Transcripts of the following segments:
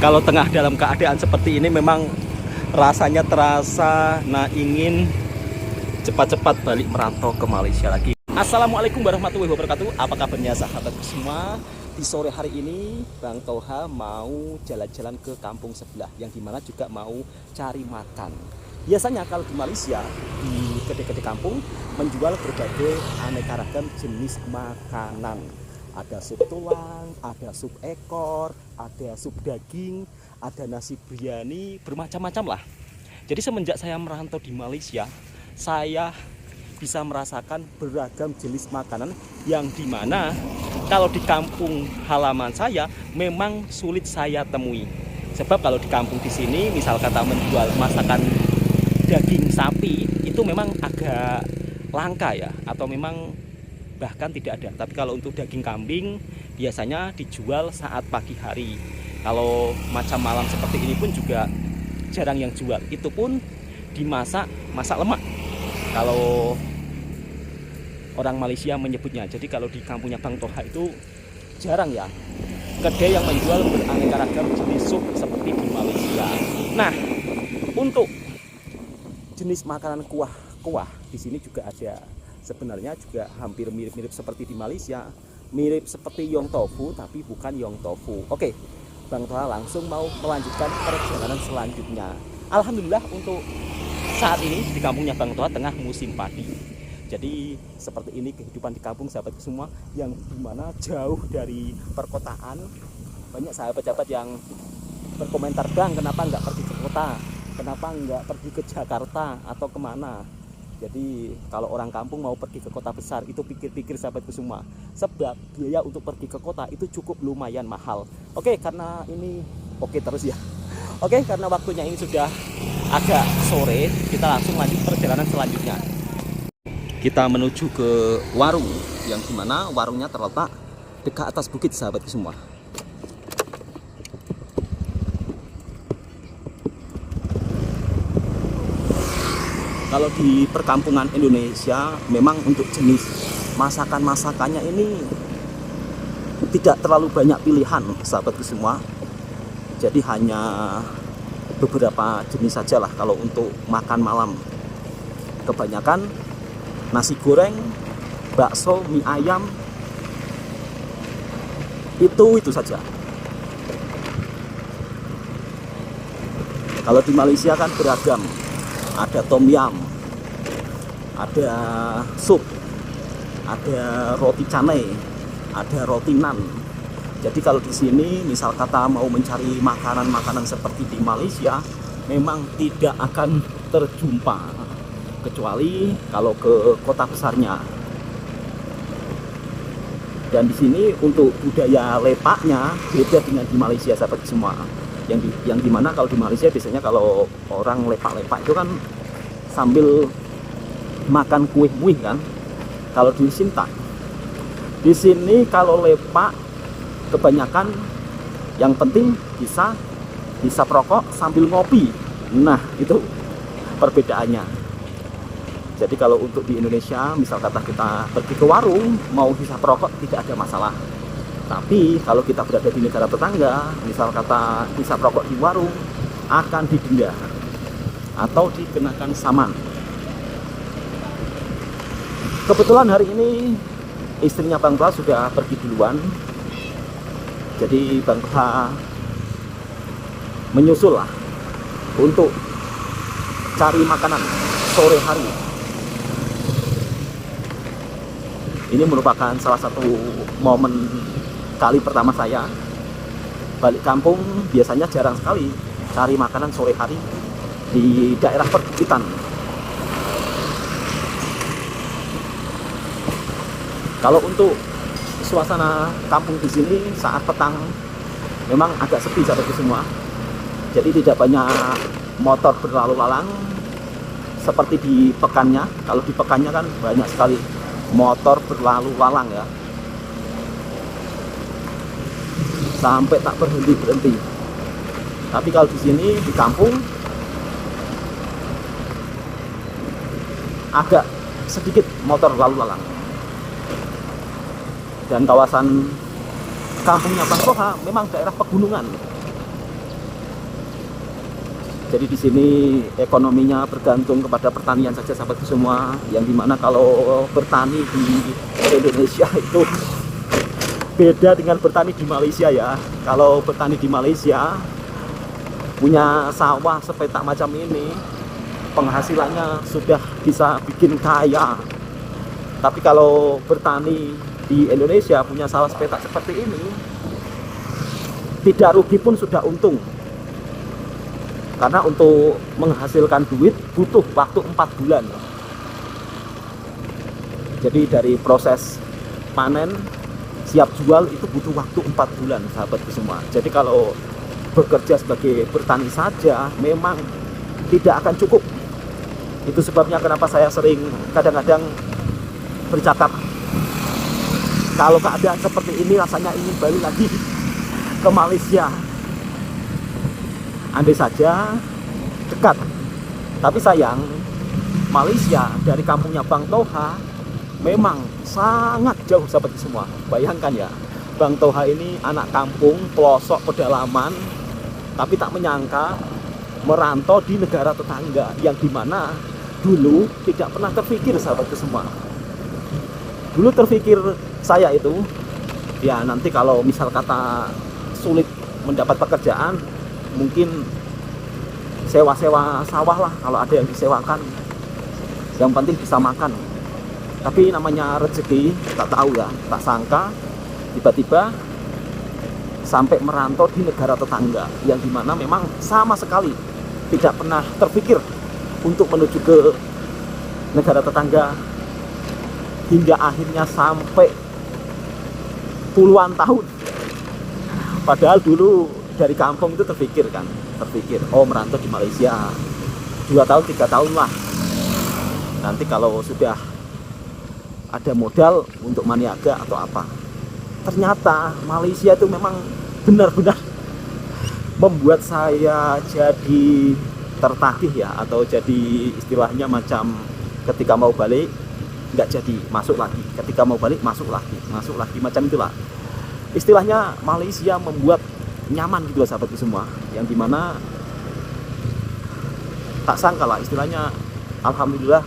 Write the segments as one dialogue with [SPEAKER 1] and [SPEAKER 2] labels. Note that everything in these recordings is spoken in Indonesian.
[SPEAKER 1] Kalau tengah dalam keadaan seperti ini memang rasanya terasa ingin cepat-cepat balik merantau ke Malaysia lagi. Assalamualaikum warahmatullahi wabarakatuh. Apa kabarnya sahabatku semua? Di sore hari ini Bang Toha mau jalan-jalan ke kampung sebelah, yang dimana juga mau cari makan. Biasanya kalau di Malaysia, di kedai-kedai kampung menjual berbagai aneka ragam jenis makanan. Ada sup tulang, ada sup ekor, ada sup daging, ada nasi biryani, bermacam-macam lah. Jadi semenjak saya merantau di Malaysia, saya bisa merasakan beragam jenis makanan yang dimana kalau di kampung halaman saya memang sulit saya temui. Sebab kalau di kampung di sini, misal kata menjual masakan daging sapi, itu memang agak langka ya, atau memang bahkan tidak ada. Tapi kalau untuk daging kambing biasanya dijual saat pagi hari. Kalau macam malam seperti ini pun juga jarang yang jual. Itu pun dimasak lemak, kalau orang Malaysia menyebutnya. Jadi kalau di kampungnya Bang Toha itu jarang ya kedai yang menjual beraneka ragam jenis sup seperti di Malaysia. Nah, untuk jenis makanan kuah di sini juga ada. Sebenarnya juga hampir mirip-mirip seperti di Malaysia, mirip seperti yong tofu tapi bukan yong tofu. Oke, Bang Toha langsung mau melanjutkan perjalanan selanjutnya. Alhamdulillah untuk saat ini di kampungnya Bang Toha tengah musim padi. Jadi seperti ini kehidupan di kampung sahabat semua, yang dimana jauh dari perkotaan. Banyak sahabat-sahabat yang berkomentar, Bang, kenapa nggak pergi ke kota? Kenapa nggak pergi ke Jakarta atau kemana? Jadi kalau orang kampung mau pergi ke kota besar, itu pikir-pikir sahabatku semua. Sebab biaya untuk pergi ke kota itu cukup lumayan mahal. Oke, karena ini terus ya. Oke, karena waktunya ini sudah agak sore, kita langsung lanjut perjalanan selanjutnya. Kita menuju ke warung, yang dimana warungnya terletak dekat atas bukit sahabatku semua. Kalau di perkampungan Indonesia memang untuk jenis masakan-masakannya ini tidak terlalu banyak pilihan sahabatku semua. Jadi hanya beberapa jenis saja lah kalau untuk makan malam. Kebanyakan nasi goreng, bakso, mie ayam, itu saja. Kalau di Malaysia kan beragam. Ada tom yum, ada sup, ada roti canai, ada roti nan. Jadi kalau di sini misal kata mau mencari makanan-makanan seperti di Malaysia, memang tidak akan terjumpa kecuali kalau ke kota besarnya. Dan di sini untuk budaya lepaknya beda dengan di Malaysia sahabat semua. Yang dimana kalau di Malaysia biasanya kalau orang lepak-lepak itu kan sambil makan kue-kue kan. Kalau di sini tak. Di sini kalau lepak kebanyakan yang penting bisa perokok sambil ngopi. Nah, itu perbedaannya. Jadi kalau untuk di Indonesia misal kata kita pergi ke warung mau hisap perokok tidak ada masalah. Tapi kalau kita berada di negara tetangga, misal kata hisap rokok di warung, akan didenda atau dikenakan saman. Kebetulan hari ini istrinya Bang Toha sudah pergi duluan. Jadi Bang Toha menyusul lah untuk cari makanan sore hari. Ini merupakan salah satu momen kali pertama saya balik kampung. Biasanya jarang sekali cari makanan sore hari di daerah perbukitan. Kalau untuk suasana kampung di sini saat petang memang agak sepi sahabatku semua. Jadi tidak banyak motor berlalu lalang seperti di pekannya. Kalau di pekannya kan banyak sekali motor berlalu lalang ya, sampai tak berhenti. Tapi kalau di sini di kampung agak sedikit motor lalu lalang. Dan kawasan kampungnya Bang Toha memang daerah pegunungan. Jadi di sini ekonominya bergantung kepada pertanian saja sahabatku semua, yang dimana kalau bertani di Indonesia itu beda dengan bertani di Malaysia ya. Kalau bertani di Malaysia punya sawah sepetak macam ini, penghasilannya sudah bisa bikin kaya. Tapi kalau bertani di Indonesia punya sawah sepetak seperti ini, tidak rugi pun sudah untung. Karena untuk menghasilkan duit butuh waktu 4 bulan. Jadi dari proses panen siap jual itu butuh waktu 4 bulan sahabatku semua. Jadi kalau bekerja sebagai bertani saja memang tidak akan cukup. Itu sebabnya kenapa saya sering kadang-kadang bercakap, kalau keadaan seperti ini rasanya ingin balik lagi ke Malaysia. Andai saja dekat, tapi sayang Malaysia dari kampungnya Bang Toha memang sangat jauh sahabat semua. Bayangkan ya, Bang Toha ini anak kampung pelosok pedalaman, tapi tak menyangka merantau di negara tetangga, yang dimana dulu tidak pernah terpikir sahabat semua. Dulu terpikir saya itu ya, nanti kalau misal kata sulit mendapat pekerjaan, mungkin sewa-sewa sawah lah, kalau ada yang disewakan, yang penting bisa makan. Tapi namanya rezeki, tak tahu ya, tak sangka tiba-tiba sampai merantau di negara tetangga, yang dimana memang sama sekali tidak pernah terpikir untuk menuju ke negara tetangga, hingga akhirnya sampai puluhan tahun. Padahal dulu dari kampung itu terpikir oh merantau di Malaysia 2 tahun 3 tahun lah, nanti kalau sudah ada modal untuk maniaga atau apa. Ternyata Malaysia itu memang benar-benar membuat saya jadi tertagih ya, atau jadi istilahnya macam ketika mau balik nggak jadi, masuk lagi, ketika mau balik masuk lagi, macam itulah. Istilahnya Malaysia membuat nyaman gitu sahabatku semua, yang dimana tak sangka lah istilahnya. Alhamdulillah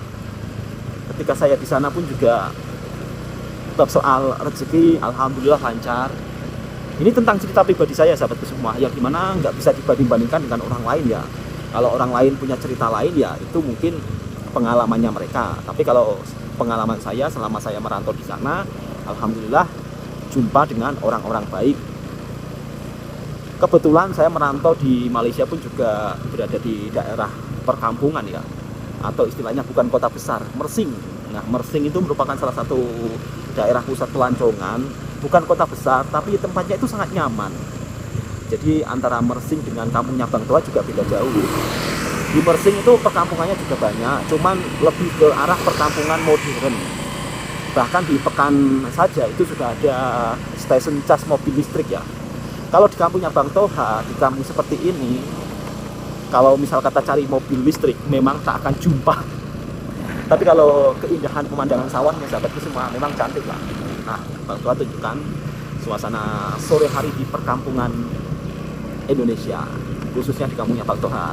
[SPEAKER 1] ketika saya di sana pun juga tetap soal rezeki alhamdulillah lancar. Ini tentang cerita pribadi saya sahabatku semua, yang dimana nggak bisa dibanding-bandingkan dengan orang lain ya. Kalau orang lain punya cerita lain ya itu mungkin pengalamannya mereka, tapi kalau pengalaman saya selama saya merantau di sana, alhamdulillah jumpa dengan orang-orang baik. Kebetulan saya merantau di Malaysia pun juga berada di daerah perkampungan ya, atau istilahnya bukan kota besar, Mersing. Nah, Mersing itu merupakan salah satu daerah pusat pelancongan, bukan kota besar, tapi tempatnya itu sangat nyaman. Jadi antara Mersing dengan kampungnya Bang Toha juga beda jauh. Di Mersing itu perkampungannya juga banyak, cuman lebih ke arah perkampungan modern. Bahkan di Pekan saja itu sudah ada stasiun cas mobil listrik ya. Kalau di kampungnya Bang Toha, di kampung seperti ini, kalau misal kata cari mobil listrik memang tak akan jumpa. Tapi kalau keindahan pemandangan sawahnya sahabatku semua memang cantik lah. Nah, Bang Toha tunjukkan suasana sore hari di perkampungan Indonesia, khususnya di kampungnya Bang Toha.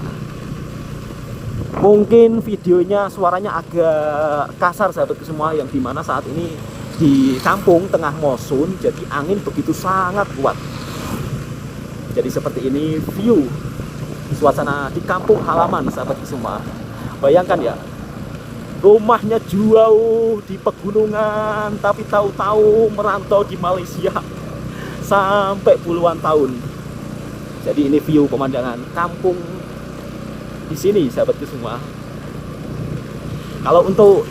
[SPEAKER 1] Mungkin videonya suaranya agak kasar sahabatku semua, yang dimana saat ini di kampung tengah monsun, jadi angin begitu sangat kuat. Jadi seperti ini view suasana di kampung halaman sahabatku semua. Bayangkan ya, rumahnya jauh di pegunungan, tapi tahu-tahu merantau di Malaysia sampai puluhan tahun. Jadi ini view pemandangan kampung di sini sahabatku semua. Kalau untuk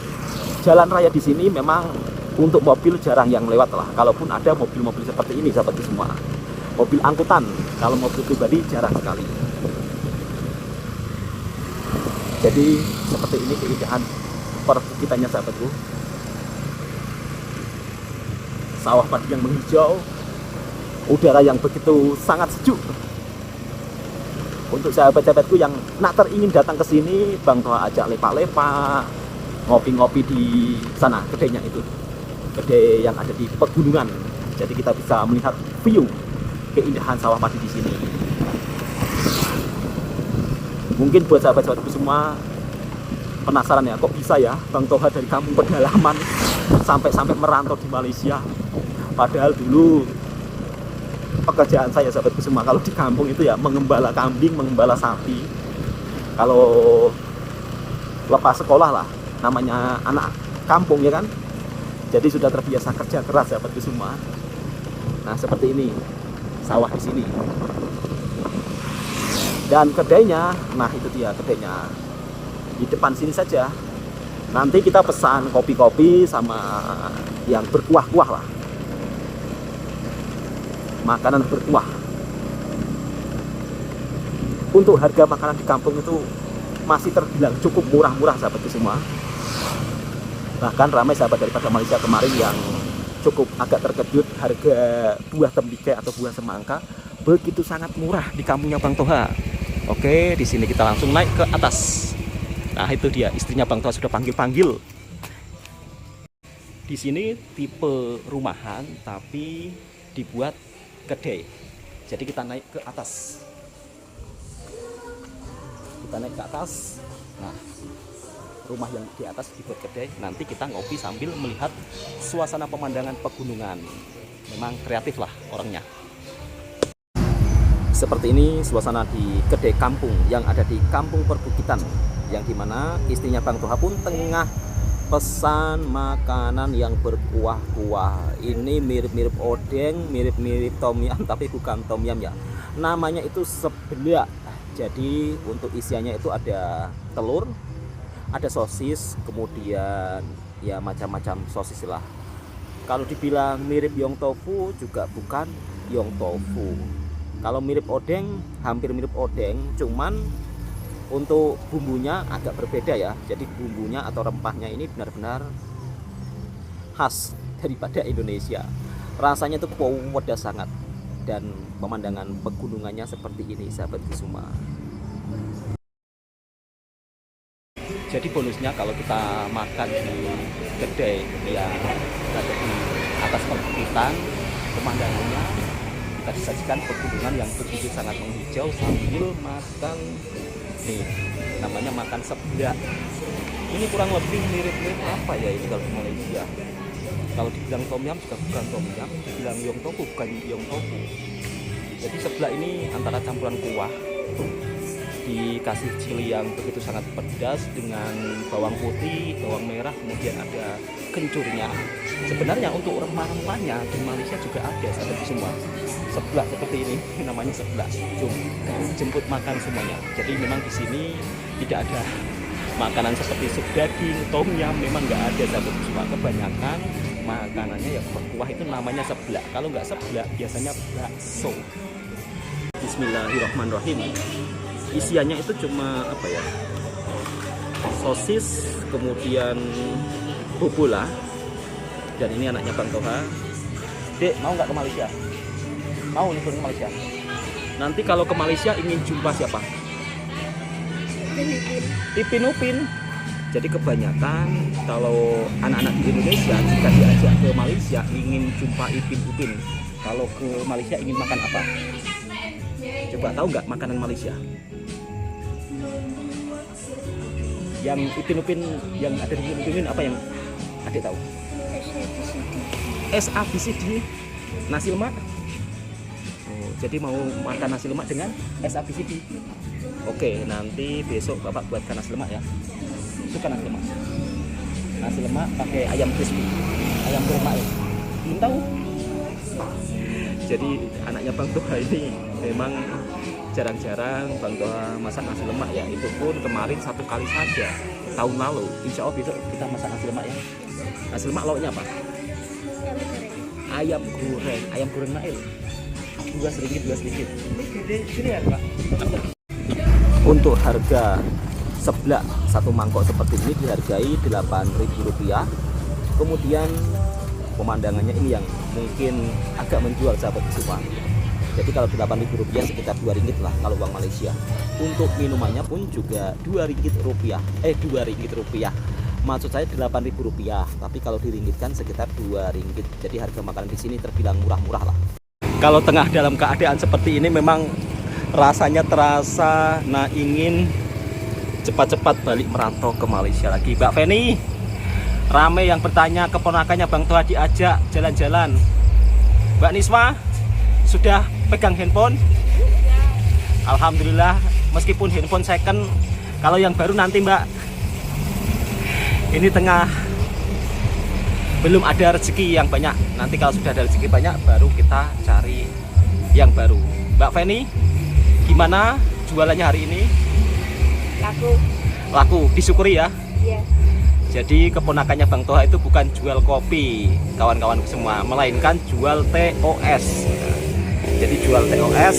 [SPEAKER 1] jalan raya di sini memang untuk mobil jarang yang lewat lah. Kalaupun ada mobil-mobil seperti ini sahabatku semua, mobil angkutan, kalau mobil pribadi jarang sekali. Jadi seperti ini keindahan perbukitannya sahabatku. Sawah padi yang menghijau, udara yang begitu sangat sejuk. Untuk sahabat-sahabatku yang nak teringin datang ke sini, Bang Toha ajak lepak-lepak, ngopi-ngopi di sana, kedainya itu, kedai yang ada di pegunungan. Jadi kita bisa melihat view keindahan sawah padi di sini. Mungkin buat sahabat-sahabatku semua penasaran ya, kok bisa ya Bang Toha dari kampung pedalaman sampai merantau di Malaysia. Padahal dulu pekerjaan saya sahabatku semua kalau di kampung itu ya mengembala kambing, mengembala sapi. Kalau lepas sekolah lah, namanya anak kampung ya kan, jadi sudah terbiasa kerja keras sahabatku semua. Nah seperti ini sawah di sini dan kedainya. Nah itu dia kedainya di depan sini saja. Nanti kita pesan kopi-kopi sama yang berkuah-kuah lah, makanan berkuah. Untuk harga makanan di kampung itu masih terbilang cukup murah-murah sahabatku semua. Bahkan ramai sahabat daripada Malaysia kemarin yang cukup agak terkejut, harga buah tembikar atau buah semangka begitu sangat murah di kampungnya Bang Toha. Oke, di sini kita langsung naik ke atas. Nah itu dia, istrinya Bang Toha sudah panggil-panggil. Di sini tipe rumahan tapi dibuat kedai. Jadi kita naik ke atas. Kita naik ke atas. Nah, rumah yang di atas dibuat kedai. Nanti kita ngopi sambil melihat suasana pemandangan pegunungan. Memang kreatif lah orangnya. Seperti ini suasana di kedai kampung yang ada di kampung perbukitan, yang dimana istrinya Bang Toha pun tengah pesan makanan yang berkuah-kuah. Ini mirip-mirip odeng, mirip-mirip tom yum, tapi bukan tom yum ya. Namanya itu seblak. Jadi untuk isiannya itu ada telur, ada sosis, kemudian ya macam-macam sosis lah. Kalau dibilang mirip yong tofu juga bukan yong tofu. Kalau mirip odeng, hampir mirip odeng, cuman untuk bumbunya agak berbeda ya. Jadi bumbunya atau rempahnya ini benar-benar khas daripada Indonesia. Rasanya itu pedas sangat. Dan pemandangan pegunungannya seperti ini sahabatku semua. Jadi bonusnya kalau kita makan di kedai yang ada di atas perbukitan, pemandangannya kita disajikan pegunungan yang begitu sangat menghijau sambil makan nih, namanya makan seblak. Ini kurang lebih mirip-mirip apa ya ini kalau di Malaysia. Kalau dibilang tom yum juga bukan tom yum, dibilang yong tofu bukan yong tofu. Jadi seblak ini antara campuran kuah dikasih cili yang begitu sangat pedas dengan bawang putih, bawang merah, kemudian ada kencurnya. Sebenarnya untuk rempah-rempahnya di Malaysia juga ada sahabat semua. Seblak seperti ini namanya seblak. Jemput makan semuanya. Jadi memang di sini tidak ada makanan seperti sup daging, tom yum, memang nggak ada sahabat semua. Kebanyakan makanannya yang berkuah itu namanya seblak. Kalau nggak seblak biasanya bakso. Bismillahirrahmanirrahim. Isiannya itu cuma apa ya, sosis, kemudian bubula. Dan ini anaknya Bang Toha. Dek, mau nggak ke Malaysia? Mau nih ke Malaysia. Nanti kalau ke Malaysia ingin jumpa siapa? Ipin Upin. Jadi kebanyakan kalau anak-anak di Indonesia jika diajak ke Malaysia ingin jumpa Ipin Upin. Kalau ke Malaysia ingin makan apa? Coba tahu nggak makanan Malaysia? Yang Ipin Upin yang ada di Ipin Upin apa yang adik tahu? SABCD, nasi lemak. Oh, jadi mau makan nasi lemak dengan SABCD. Oke, nanti besok bapak buatkan nasi lemak ya. Suka nasi lemak? Nasi lemak pakai ayam crispy, ayam lemak ya. Belum tahu. Jadi anaknya Bang Toha ini memang jarang-jarang Bang Toha masak nasi lemak ya. Itu pun kemarin satu kali saja tahun lalu. Insya Allah besok kita masak nasi lemak ya. Nasi lemak lauknya apa? Ayam goreng Nail. Dua sedikit. Sini ya Pak. Untuk harga seblak satu mangkok seperti ini dihargai Rp8.000. Kemudian pemandangannya ini yang mungkin agak menjual sahabat semua. Jadi kalau Rp8.000 sekitar Rp2 lah kalau uang Malaysia. Untuk minumannya pun juga Rp2. Rp2. Maksud saya Rp8.000, tapi kalau diringgitkan sekitar Rp2. Jadi harga makanan di sini terbilang murah-murah lah. Kalau tengah dalam keadaan seperti ini memang rasanya terasa ingin cepat-cepat balik merantau ke Malaysia lagi. Mbak Feni, rame yang bertanya keponakannya Bang Toha diajak jalan-jalan. Mbak Niswa sudah pegang handphone? Alhamdulillah, meskipun handphone second, kalau yang baru nanti Mbak, ini tengah belum ada rezeki yang banyak. Nanti kalau sudah ada rezeki banyak, baru kita cari yang baru. Mbak Feni, gimana jualannya hari ini? Laku, disyukuri ya.
[SPEAKER 2] Iya.
[SPEAKER 1] Jadi keponakannya Bang Toha itu bukan jual kopi, kawan-kawan semua, melainkan jual TOS. Jadi jual TOS.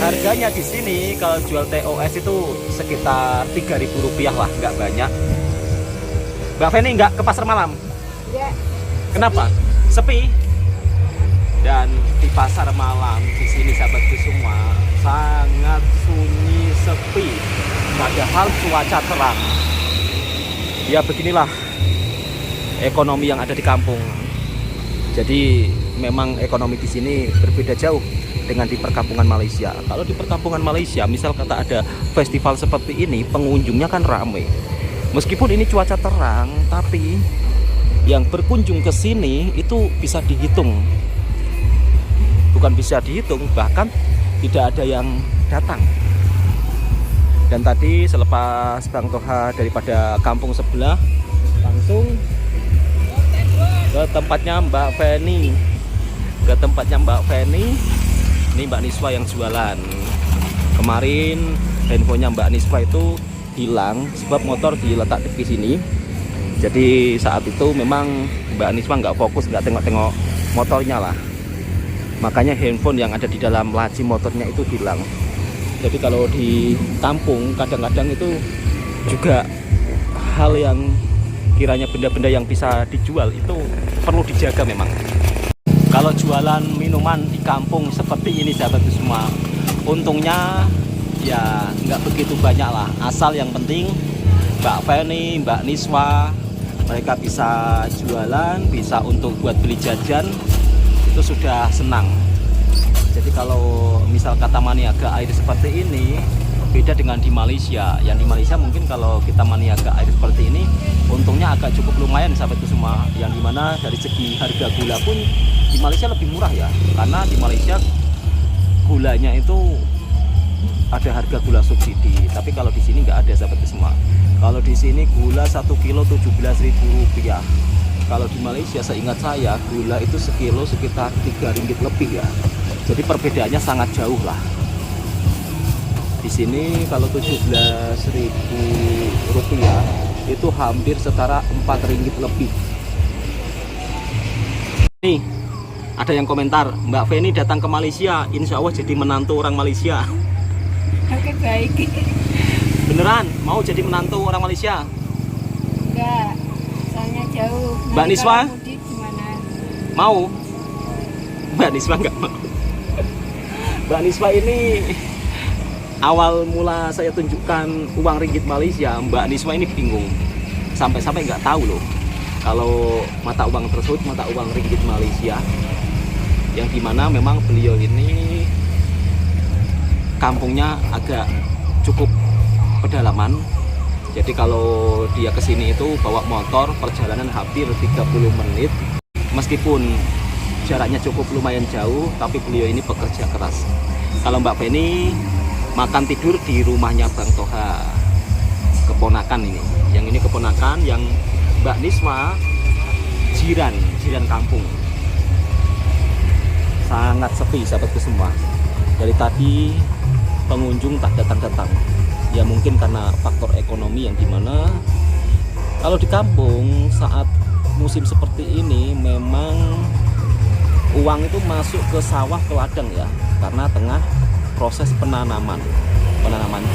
[SPEAKER 1] Harganya di sini kalau jual TOS itu sekitar Rp3.000 lah, nggak banyak. Mbak Feni nggak ke pasar malam?
[SPEAKER 2] Iya.
[SPEAKER 1] Kenapa? Sepi. Dan di pasar malam di sini sahabatku semua sangat sunyi, sepi. Padahal cuaca terang. Ya beginilah ekonomi yang ada di kampung. Jadi memang ekonomi di sini berbeda jauh dengan di perkampungan Malaysia. Kalau di perkampungan Malaysia, misal kata ada festival seperti ini, pengunjungnya kan ramai. Meskipun ini cuaca terang, tapi yang berkunjung ke sini itu bisa dihitung. Bukan bisa dihitung, bahkan tidak ada yang datang. Dan tadi selepas Bang Toha daripada kampung sebelah, langsung ke tempatnya Mbak Feni. Ini Mbak Niswa yang jualan. Kemarin handphonenya Mbak Niswa itu hilang sebab motor diletak di sini. Jadi saat itu memang Mbak Niswa nggak fokus, nggak tengok-tengok motornya lah. Makanya handphone yang ada di dalam laci motornya itu hilang. Jadi kalau di kampung kadang-kadang itu juga hal yang kiranya benda-benda yang bisa dijual itu perlu dijaga memang. Kalau jualan minuman di kampung seperti ini sahabatku semua, untungnya ya nggak begitu banyak lah. Asal yang penting Mbak Feni, Mbak Niswa, mereka bisa jualan, bisa untuk buat beli jajan, itu sudah senang. Jadi kalau misal kata maniaga air seperti ini beda dengan di Malaysia. Yang di Malaysia mungkin kalau kita maniaga air seperti ini untungnya agak cukup lumayan sahabatku semua. Yang dimana dari segi harga gula pun di Malaysia lebih murah ya, karena di Malaysia gulanya itu ada harga gula subsidi. Tapi kalau di sini nggak ada sahabatku semua. Kalau di sini gula 1 kilo Rp17.000. Kalau di Malaysia seingat saya gula itu sekilo sekitar Rp3 lebih ya. Jadi perbedaannya sangat jauh lah. Di sini kalau Rp17.000 itu hampir setara Rp4 lebih. Nih, ada yang komentar, Mbak Feni datang ke Malaysia, insya Allah jadi menantu orang Malaysia.
[SPEAKER 2] Oke, baik.
[SPEAKER 1] Beneran mau jadi menantu orang Malaysia?
[SPEAKER 2] Enggak, soalnya jauh.
[SPEAKER 1] Mbak Niswa?
[SPEAKER 2] Gimana?
[SPEAKER 1] Mau? Mbak Niswa nggak mau. Mbak Niswa ini awal mula saya tunjukkan uang ringgit Malaysia, Mbak Niswa ini bingung. Sampai-sampai nggak tahu loh kalau mata uang tersebut mata uang ringgit Malaysia. Yang dimana memang beliau ini kampungnya agak cukup pedalaman. Jadi kalau dia kesini itu bawa motor, perjalanan hampir 30 menit. Meskipun jaraknya cukup lumayan jauh, tapi beliau ini pekerja keras. Kalau Mbak Feni makan tidur di rumahnya Bang Toha, keponakan ini. Yang ini keponakan, yang Mbak Niswa jiran kampung. Sangat sepi sahabatku semua. Dari tadi pengunjung tak datang-datang. Ya mungkin karena faktor ekonomi yang dimana kalau di kampung saat musim seperti ini memang uang itu masuk ke sawah, ke ladang ya, karena tengah proses penanaman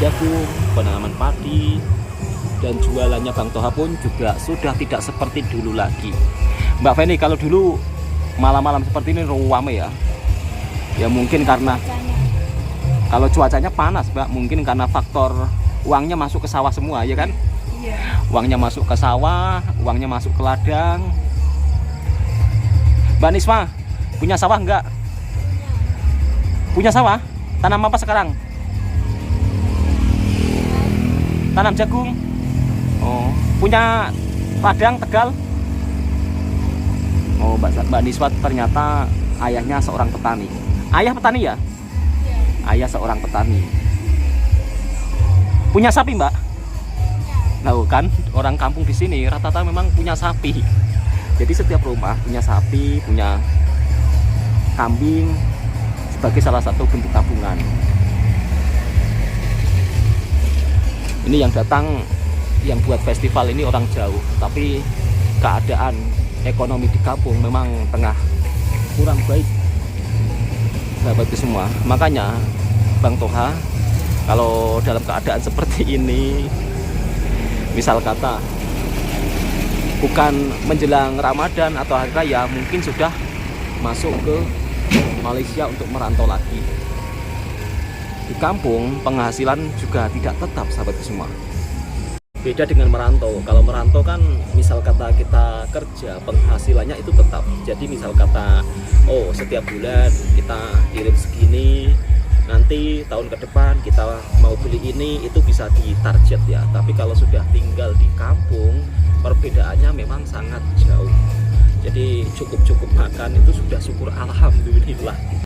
[SPEAKER 1] jagung, penanaman padi, dan jualannya Bang Toha pun juga sudah tidak seperti dulu lagi. Mbak Feni, kalau dulu malam-malam seperti ini ramai ya? Ya mungkin karena kalau cuacanya panas Mbak, mungkin karena faktor uangnya masuk ke sawah semua ya kan?
[SPEAKER 2] Iya.
[SPEAKER 1] Uangnya masuk ke sawah, uangnya masuk ke ladang. Mbak Niswa, punya sawah enggak? Punya sawah? Tanam apa sekarang? Tanam jagung. Oh, punya ladang Tegal. Oh, Mbak Niswa ternyata ayahnya seorang petani. Ayah petani ya?
[SPEAKER 2] Ya.
[SPEAKER 1] Ayah seorang petani. Punya sapi, Mbak? Nah, kan orang kampung di sini rata-rata memang punya sapi. Jadi setiap rumah punya sapi, punya kambing sebagai salah satu bentuk tabungan. Ini yang datang, yang buat festival ini orang jauh, tapi keadaan ekonomi di kampung memang tengah kurang baik, sahabat semua. Makanya Bang Toha, kalau dalam keadaan seperti ini, misal kata bukan menjelang Ramadan atau hari raya, mungkin sudah masuk ke Malaysia untuk merantau lagi. Di kampung penghasilan juga tidak tetap, sahabat semua. Beda dengan merantau. Kalau merantau kan misal kata kita kerja, penghasilannya itu tetap. Jadi misal kata, oh setiap bulan kita kirim segini, nanti tahun ke depan kita mau beli ini, itu bisa ditarget ya. Tapi kalau sudah tinggal di kampung, perbedaannya memang sangat jauh. Jadi cukup makan itu sudah syukur alhamdulillah.